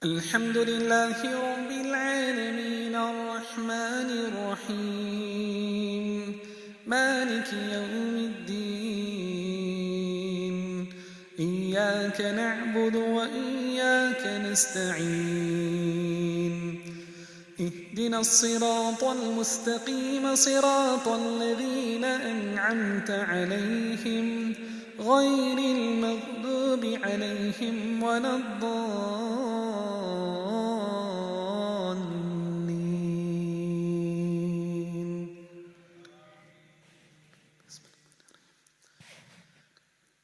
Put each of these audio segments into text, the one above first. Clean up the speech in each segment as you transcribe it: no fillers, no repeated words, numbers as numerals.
الحمد لله رب العالمين الرحمن الرحيم مالك يوم الدين إياك نعبد وإياك نستعين اهدنا الصراط المستقيم صراط الذين أنعمت عليهم غير المغضوب عليهم ولا الضالين.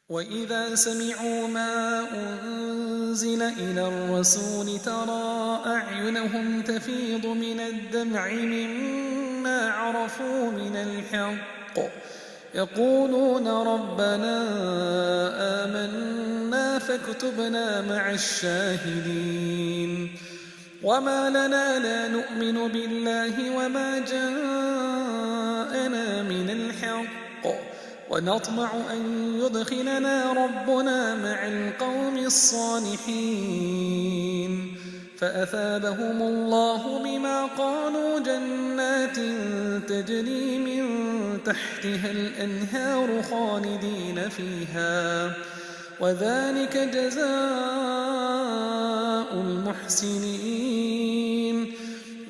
وإذا سمعوا ما أنزل إلى الرسول ترى أعينهم تفيض من الدمع مما عرفوا من الحق يقولون ربنا آمنا فاكتبنا مع الشاهدين. وما لنا لا نؤمن بالله وما جاءنا من الحق ونطمع أن يدخلنا ربنا مع القوم الصالحين فأثابهم الله بما قالوا جنات تجري من تحتها الأنهار خالدين فيها وذلك جزاء المحسنين.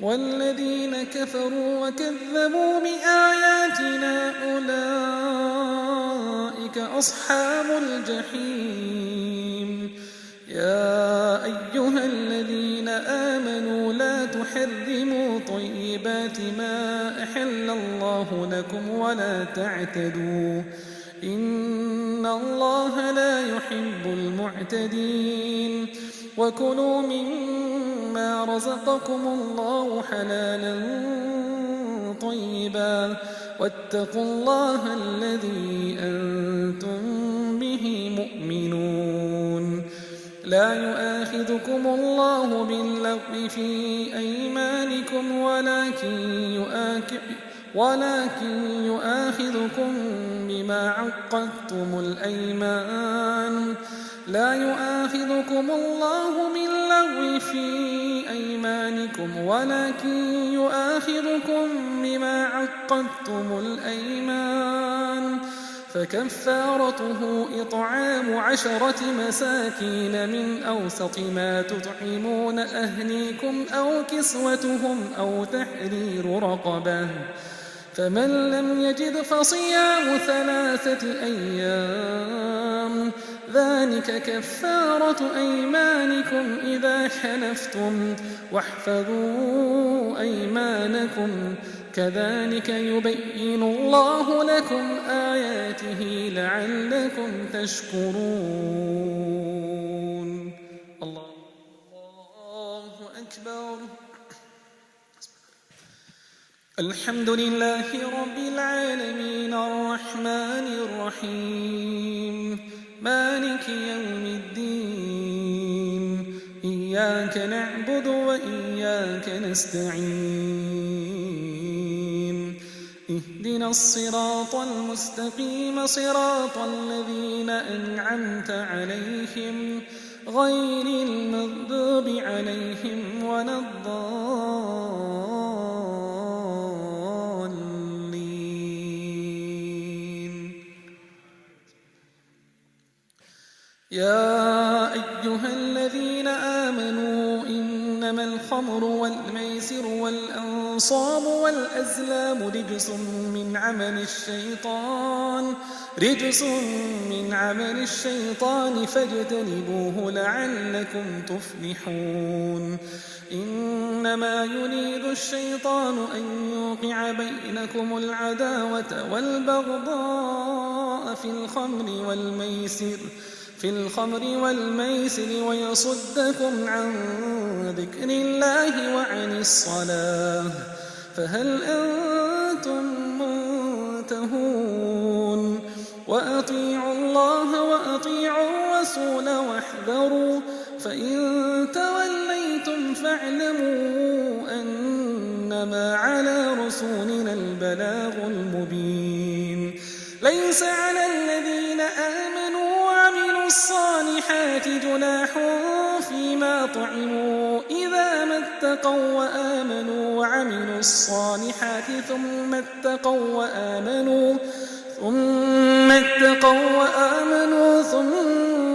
والذين كفروا وكذبوا بآياتنا أولئك أصحاب الجحيم. يا أيها الذين آمنوا لا تحرموا طيبات ما أحل الله لكم ولا تعتدوا إن الله لا يحب المعتدين. وكلوا مما رزقكم الله حلالا طيبا واتقوا الله الذي أنتم به مؤمنون. لا يؤاخذكم الله باللغو في أيمانكم ولكن يؤاخذكم بما عقدتم الأيمان. لا يؤاخذكم الله باللغو في أيمانكم ولكن يؤاخذكم بما عقدتم الأيمان فكفارته إطعام 10 مساكين من أوسط ما تطعمون أهليكم أو كسوتهم أو تحرير رقبة فمن لم يجد فصيام 3 أيام ذلك كفارة أيمانكم إذا حلفتم واحفظوا أيمانكم كذلك يبين الله لكم آياته لعلكم تشكرون. الله أكبر. الحمد لله رب العالمين الرحمن الرحيم مالك يوم الدين إياك نعبد وإياك نستعين اهدنا الصراط المستقيم صراط الذين أنعمت عليهم غير المغضوب عليهم ولا الضالين. يا أيها الذين آمنوا إنما الخمر والميسر والأنصاب والأزلام رجس من عمل الشيطان فاجتنبوه لعلكم تفلحون. إنما يريد الشيطان أن يوقع بينكم العداوة والبغضاء في الخمر والميسر ويصدكم عن ذكر الله وعن الصلاة فهل أنتم منتهون. وأطيعوا الله وأطيعوا الرسول واحذروا فإن توليتم فاعلموا أنما على رسولنا البلاغ المبين. ليس على الذين آمنوا وعملوا الصالحات جناح فيما مما طعموا إذا ما اتقوا وآمنوا وعملوا الصالحات ثم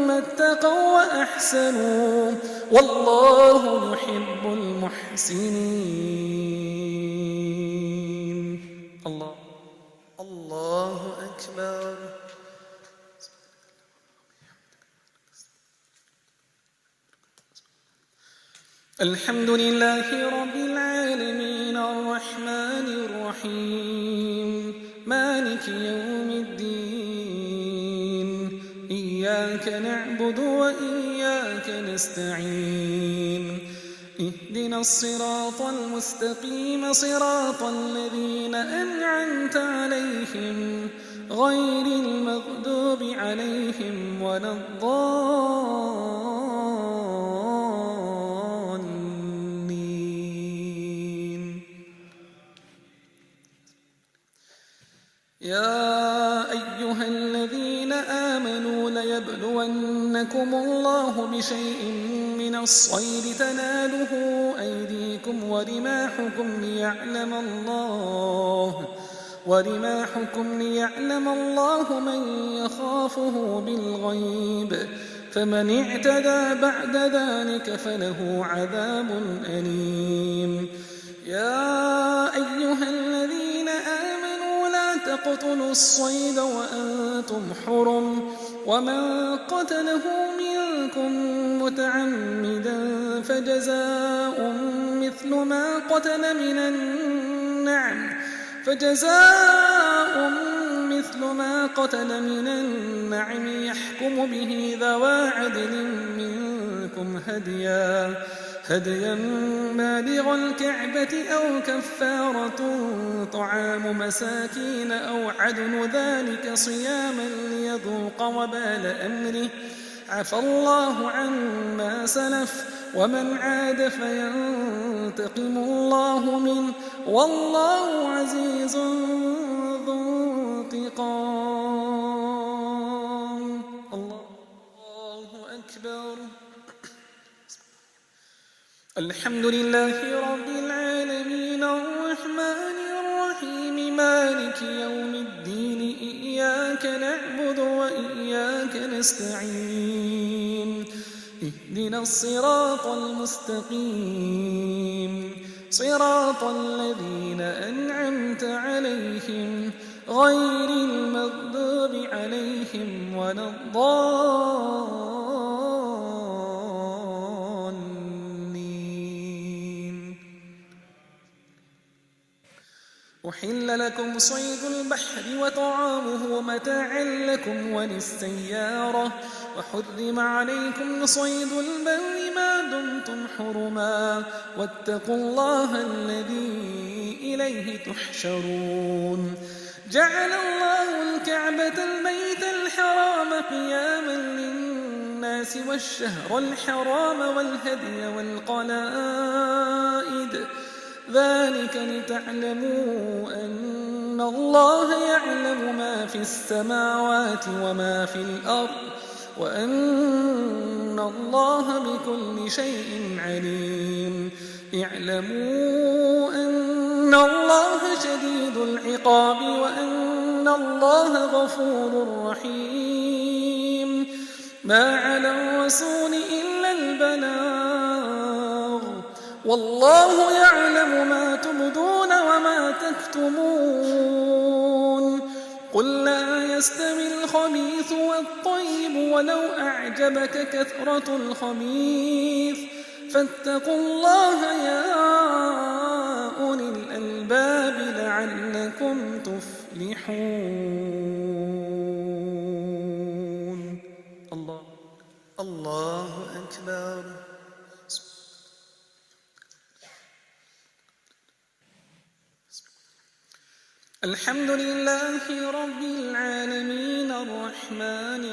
اتقوا وأحسنوا والله يحب المحسنين. الله أكبر. الحمد لله رب العالمين الرحمن الرحيم مالك يوم الدين إياك نعبد وإياك نستعين اهدنا الصراط المستقيم صراط الذين أنعمت عليهم غير المغضوب عليهم ولا الضالين. يا أيها الذين آمنوا ليبلونكم الله بشيء من الصيد تناله أيديكم ورماحكم ليعلم الله من يخافه بالغيب فمن اعتدى بعد ذلك فله عذاب أليم. يا أيها الذين آمنوا لا تقتلوا الصيد وأنتم حرم ومن قتله منكم متعمدا فجزاء مثل ما قتل من النعم يحكم به ذوى عدل منكم هديا بالغ الكعبة أو كفارة طعام مساكين أو عدل ذلك صياما ليذوق وبال أمره عفى الله عما سلف ومن عاد فينتقم الله منه والله عزيز ذو انتقام. الله أكبر. الحمد لله رب العالمين الرحمن الرحيم مالك يوم الدين إياك نعبد وإياك نستعين اهدنا الصراط المستقيم صراط الذين أنعمت عليهم غير المغضوب عليهم ولا الضالين. أحل لكم صيد البحر وطعامه متاعا لكم وللسيارة وحرم عليكم صيد البر ما دمتم حرما واتقوا الله الذي إليه تحشرون. جعل الله الكعبة البيت الحرام قياما للناس والشهر الحرام والهدي والقلائد ذلك لتعلموا أن الله يعلم ما في السماوات وما في الأرض وأن الله بكل شيء عليم. اعلموا أن الله شديد العقاب وأن الله غفور رحيم. ما على الرسول إلا البلاغ والله يعلم ما تبدون وما تكتمون. قل لا يستوي الخبيث والطيب ولو أعجبك كثرة الخبيث فاتقوا الله يا أولي الألباب لعلكم تفلحون. الله أكبر. الحمد لله رب العالمين الرحمن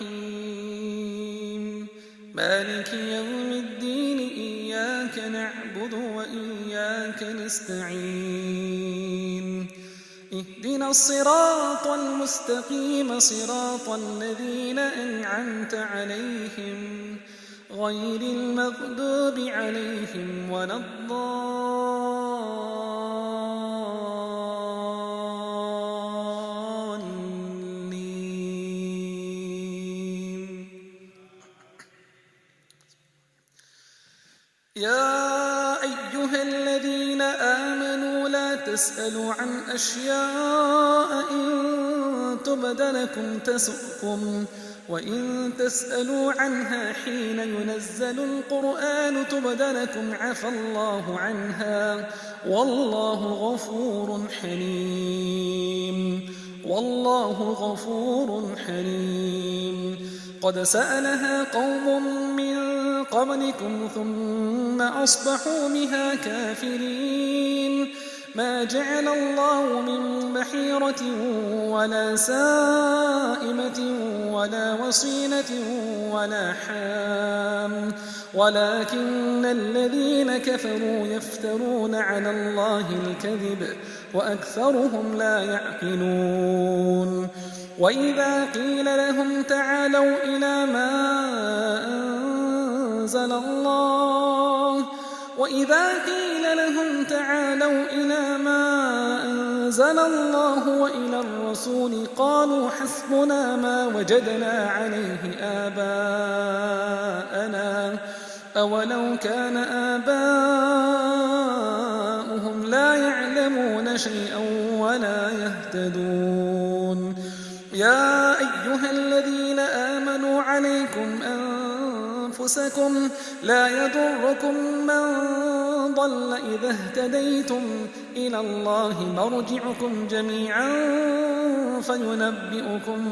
الرحيم مالك يوم الدين إياك نعبد وإياك نستعين اهدنا الصراط المستقيم صراط الذين أنعمت عليهم غير المغضوب عليهم ولا الضالين. يا أيها الذين آمنوا لا تسألوا عن أشياء إن تبد لكم تسؤكم، وإن تسألوا عنها حين ينزل القرآن تبد لكم عفى الله عنها، والله غفور حليم. والله غفور حليم. قد سألها قوم من قبلكم ثم أصبحوا بها كافرين. ما جعل الله من بحيرة ولا سائمة ولا وصيلة ولا حام، ولكن الذين كفروا يفترون على الله الكذب وأكثرهم لا يعقلون. وإذا قيل لهم تعالوا إلى ما أنزل الله وإلى الرسول قالوا حسبنا ما وجدنا عليه آباءنا أولو كان آباؤهم لا يعلمون شيئا ولا يهتدون. يا أيها الذين آمنوا عليكم أنفسكم لا يضركم من ضل إذا اهتديتم، إلى الله مرجعكم جميعا فينبئكم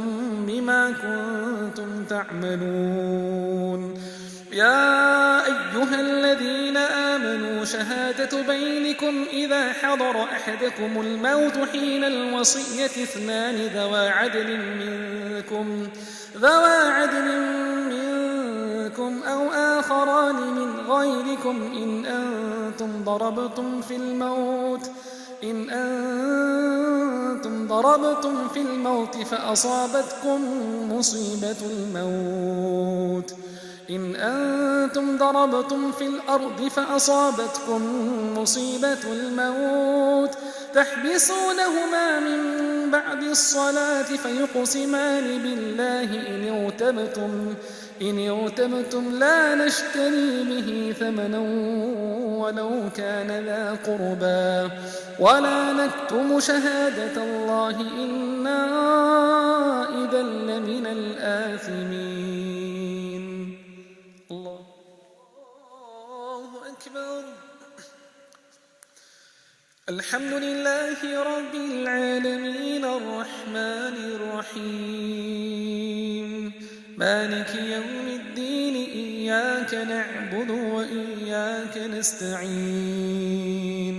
بما كنتم تعملون. يا أيها الذين آمنوا شهادة بينكم إذا حضر أحدكم الموت حين الوصية اثنان ذوى عدل منكم أو آخران من غيركم إن أنتم ضربتم في الموت فأصابتكم مصيبة الموت تحبسونهما من بعد الصلاة فيقسمان بالله إن ارتبتم لا نشتري به ثمنا ولو كان ذا قربى ولا نكتم شهادة الله إنا إذا لمن الآثمين. الله أكبر. الحمد لله رب العالمين الرحمن الرحيم مالك يوم الدين إياك نعبد وإياك نستعين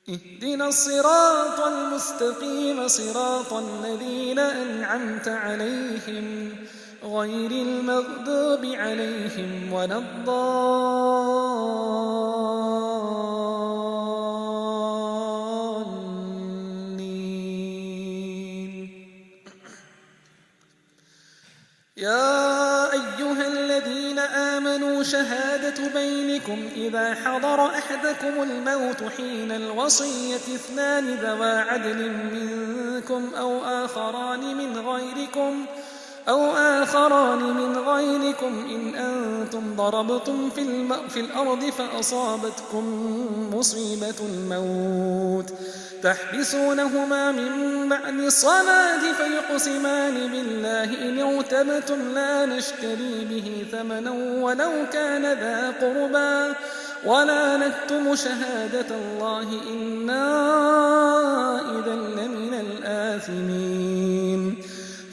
اهدنا الصراط المستقيم صراط الذين أنعمت عليهم غير المغضوب عليهم ولا الضالين. يا أيها الذين آمنوا شهادة بينكم إذا حضر أحدكم الموت حين الوصية اثنان ذوى عدل منكم أو آخران من غيركم إن أنتم ضربتم في الأرض فأصابتكم مصيبة الموت تحبسونهما من بعد الصلاة فيقسمان بالله إن ارتبتم لا نشتري به ثمنا ولو كان ذا قربى ولا نكتم شهادة الله إنا إذا لمن الآثمين.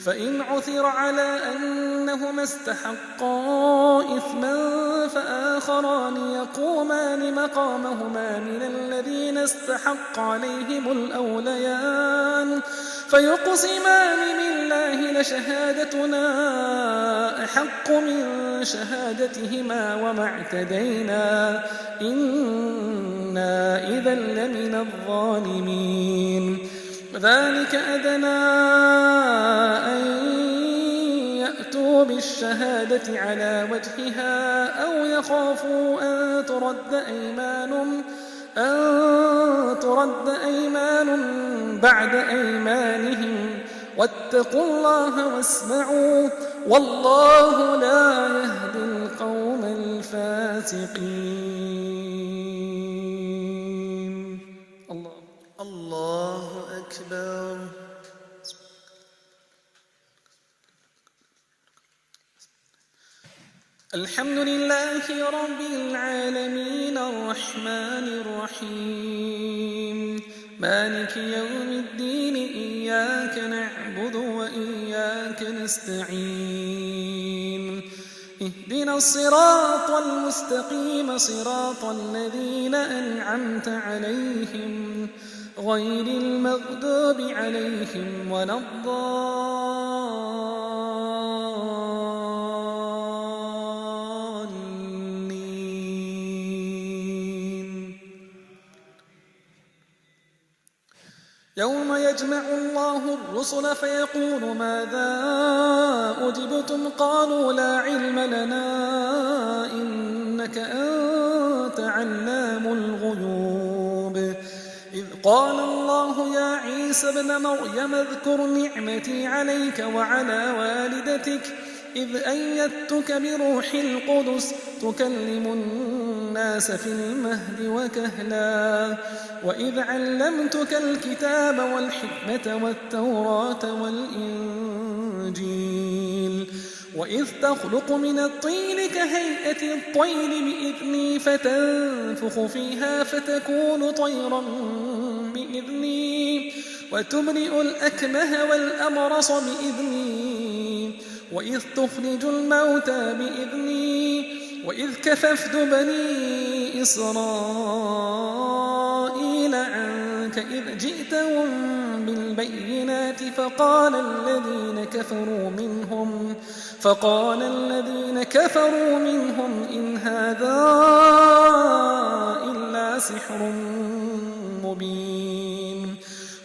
فإن عثر على أنهما استحقا إثما فآخران يقومان مقامهما من الذين استحق عليهم الأوليان فيقسمان بالله لشهادتنا أحق من شهادتهما وما اعتدينا إنا إذا لمن ذلك أدنى أن يأتوا يأتوا بالشهادة على وجهها أو يخافوا أن ترد أيمان بعد أيمانهم واتقوا الله واسمعوا والله لا يهدي القوم الفاسقين. الله أكبر. الحمد لله رب العالمين الرحمن الرحيم مالك يوم الدين إياك نعبد وإياك نستعين اهدنا الصراط المستقيم صراط الذين أنعمت عليهم غير المغضوب عليهم ولا الضالين. يوم يجمع الله الرسل فيقول ماذا أجبتم قالوا لا علم لنا إنك أنت علام الغيوب إذ قال الله يا عيسى ابن مريم اذكر نعمتي عليك وعلى والدتك إذ أيدتك بروح القدس تكلم الناس في المهد وكهلا وإذ علمتك الكتاب والحكمة والتوراة والإنجيل وإذ تخلق من الطين كهيئة الطير بإذني فتنفخ فيها فتكون طيرا بإذني وتبرئ الأكمه والأبرص بإذني وإذ تخرج الموتى بإذني وإذ كففت بني إسرائيل عنك إذ جئتهم بالبينات فقال الذين كفروا منهم إن هذا إلا سحر مبين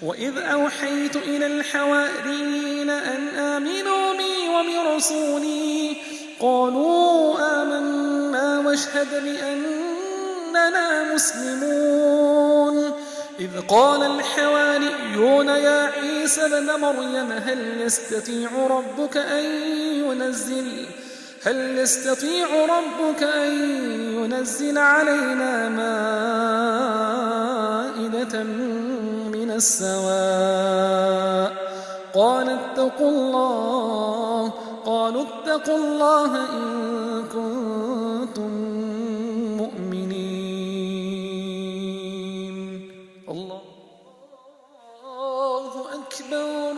وإذ أوحيت إلى الحواريين أن آمنوا بي وبرسولي قالوا آمنا واشهد بأننا مسلمون إذ قال الحواريون يا عيسى ابن مريم هل يستطيع ربك أن ينزل علينا مائدة من السماء قالوا اتقوا الله إن كنتم مؤمنين. الله أكبر.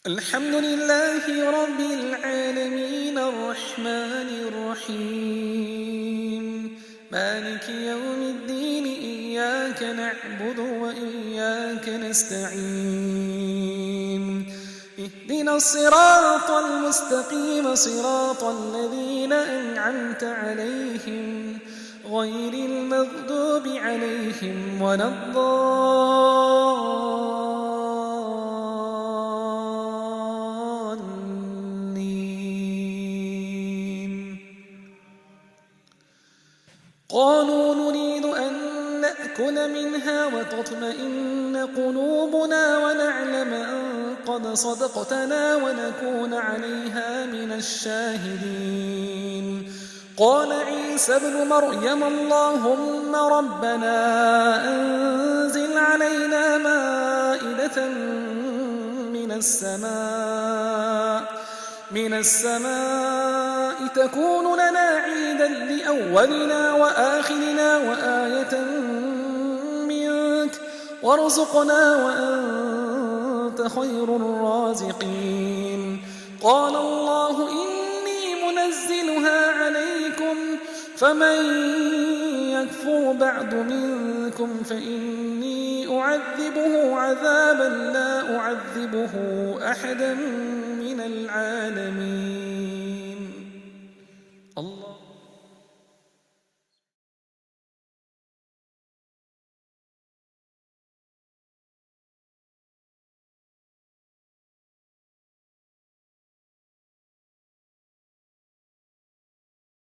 الحمد لله رب العالمين الرحمن الرحيم مالك يوم الدين إياك نعبد وإياك نستعين اهدنا الصراط المستقيم صراط الذين أنعمت عليهم غير المغضوب عليهم ولا الضالين. قالوا نريد أن نأكل منها وتطمئن قلوبنا ونعلم أن قد صدقتنا ونكون عليها من الشاهدين. قال عيسى ابن مريم اللهم ربنا أنزل علينا مائدة من السماء تكون لنا عيدا لأولنا وآخرنا وآية منك وارزقنا وأنت خير الرازقين. قال الله إني منزلها عليكم فمن يكفر بعد منكم فإني أعذبه عذابا لا أعذبه أحدا من العالمين.